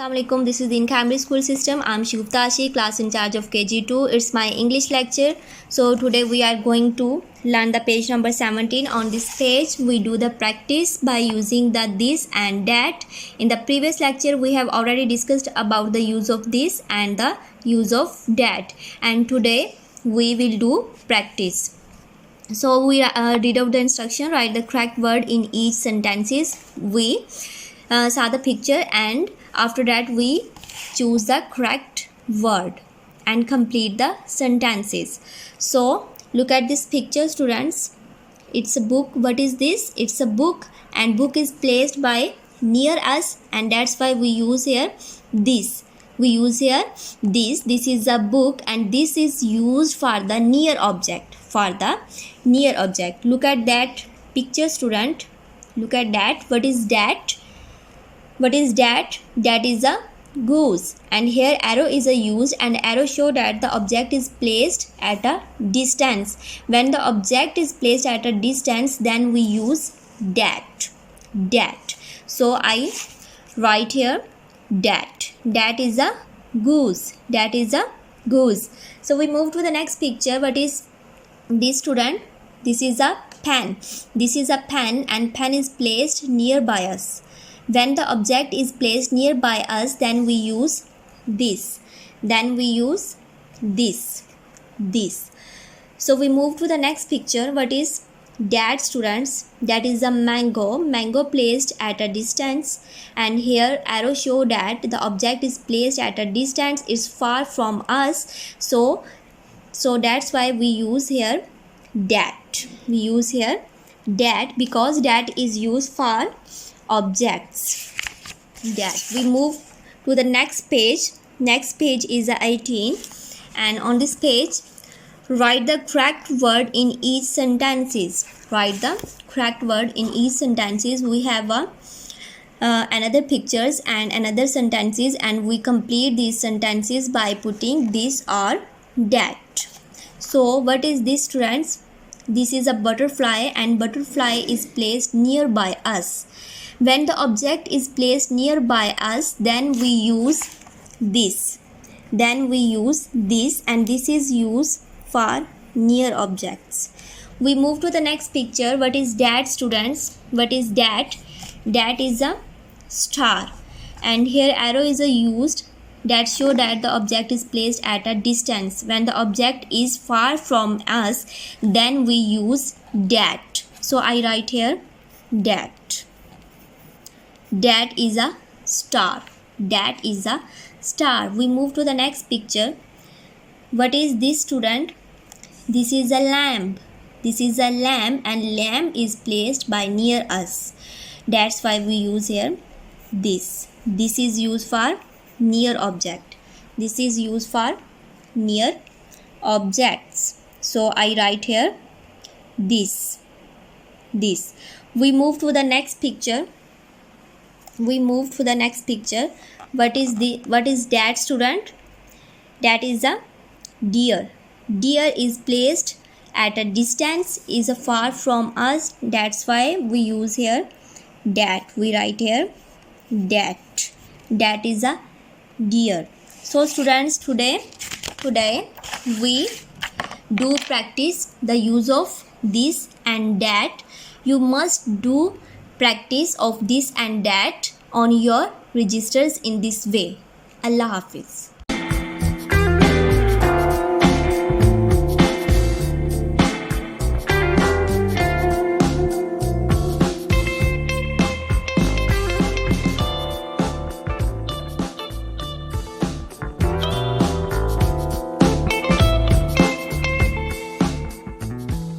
Assalamualaikum. This is the Camry School System. I'm Shigufta Ashi, class in charge of KG2. It's my English lecture. So today we are going to learn the page number 17. On this page we do the practice by using the this and that. In the previous lecture we have already discussed about the use of this and the use of that, and today we will do practice. So we read out the instruction. Write the correct word in each sentences. We saw the picture, and after that we choose the correct word and complete the sentences. So look at this picture, students. It's a book. What is this? It's a book, and book is placed by near us, and that's why we use here this. We use here this. This is a book, and this is used for the near object. For the near object. Look at that picture, student. Look at that. What is that? What is that? That is a goose, and here arrow is a used, and arrow show that the object is placed at a distance. When the object is placed at a distance, then we use that. So I write here that. That is a goose. That is a goose. So we move to the next picture. What is this, student? This is a pen. This is a pen, and pen is placed nearby us. When the object is placed nearby us, then we use this. Then we use this. So we move to the next picture. What is that, students? That is a mango. Mango placed at a distance, and here arrow show that the object is placed at a distance, is far from us. So that's why we use here that. We use here that because that is used for objects. That. We move to the next page. Next page is 18, and on this page write the correct word in each sentences. Write the correct word in each sentences. We have another pictures and another sentences, and we complete these sentences by putting this or that. So what is this, students? This is a butterfly, and butterfly is placed nearby us. When the object is placed nearby us, then we use this. Then we use this, and this is used for near objects. We move to the next picture. What is that, students? What is that? That is a star, and here arrow is a used that show that the object is placed at a distance. When the object is far from us, then we use that. So I write here that. That is a star. That is a star. We move to the next picture. What is this, student? This is a lamp. This is a lamp, and lamp is placed by near us. That's why we use here this. This is used for near object. This is used for near objects. So I write here this. We move to the next picture. What is that, student? That is a deer. Deer is placed at a distance, is far from us. That's why we use here that. We write here that. That is a deer. So students, today we do practice the use of this and that. You must do practice of this and that on your registers in this way. Allah Hafiz.